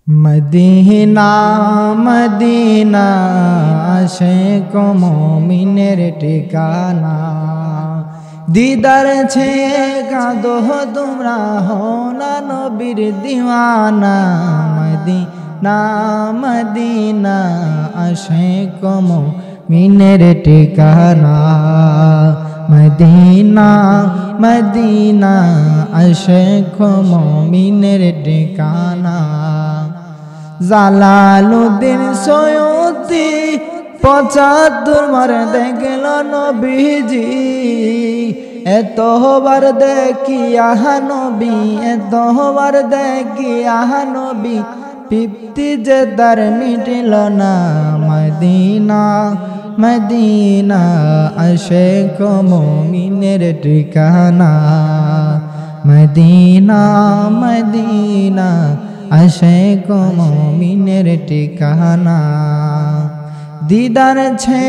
Medina Medina Ashiq মুমিনের ঠিকানা। দিদার ছে কাঁদো তোমরা হও না নবীর দিওয়ানা। মদিনা মদিনা আশিক মুমিনের ঠিকানা। মদিনা মদিনা আশিক মুমিনের ঠিকানা। জালালুদ্দিন সৈয়দি ৭৫ বার দেখল নবীজি। এতবার দেখি আহা নবী, এতবার দেখি আহা নবী, তৃপ্তি যে তার মিটিল না। মদিনা মদিনা আশিক মুমিনের ঠিকানা। মদিনা মদিনা আশিক মুমিনের ঠিকানা। দিদার ছে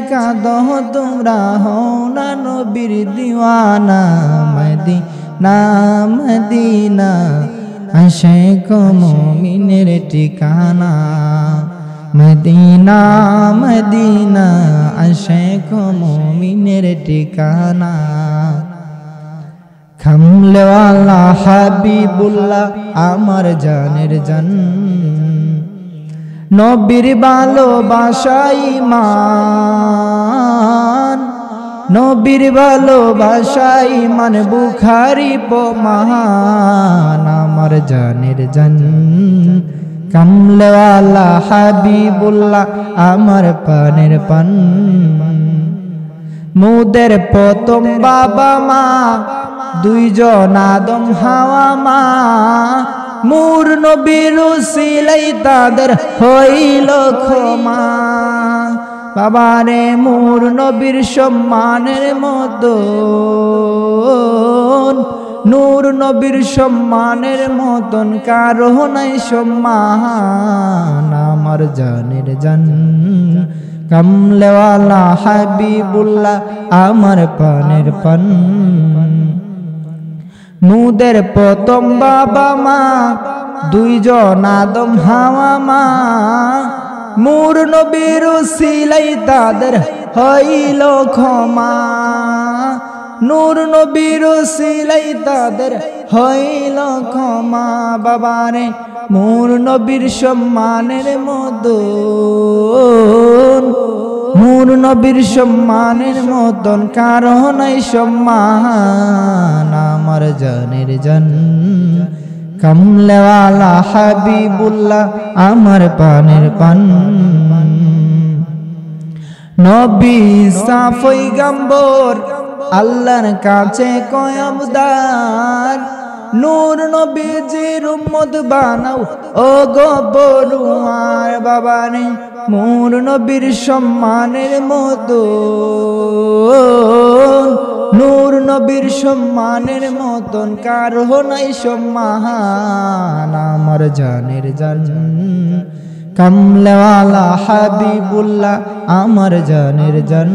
কাঁদো তোমরা হও না নবীর দিওয়ানা। মদিনা মদিনা আশিক মুমিনের ঠিকানা। মদিনা মদিনা আশিক মুমিনের ঠিকানা। কামলেওয়ালা হাবিবুল্লাহ আমার জানের জান। নবীর ভালোবাসা ঈমান, নবীর ভালোবাসা ঈমান, বুখারী প্রমাণ আমার জানের জান। কামলেওয়ালা হাবিবুল্লাহ আমার পানের পান। মুদের প্রথম বাবা মা দুইজন আদম হাওয়া মা। নূর নবীর উসিলাই তাদের হইল ক্ষমা। বাবারে নূর নবীর সম্মানের মতন, নূর নবীর সম্মানের মতন কারো নাই সম্মান আমার জানের জান। কামলেওয়ালা হাবিবুল্লাহ আমার পানের পান। মুদের প্রথম বাবা মা দুইজন আদম হাওয়া মা। নূর নবীর উসিলাই তাদের হইল ক্ষমা। নূর নবীর উসিলাই তাদের হইল ক্ষমা। বাবারে নূর নবীর সম্মানের মতন, নূর নবীর সম্মানের মতন কারো নাই সম্মান আমার জানের জান। কামলেওয়ালা হাবিবুল্লাহ আমার পানের পান। নবী ঈসা পয়গম্বর আল্লাহর কাছে কয়ামদার। নূর নবীজির উম্মত বানাও ও গো বড়ুয়ার। বাবারে নূর নবীর সম্মানের মতন, নূর নবীর সম্মানের মতন কারো নাই সম্মান আমার জানের জান। কামলেওয়ালা হাবিবুল্লাহ আমার জানের জান।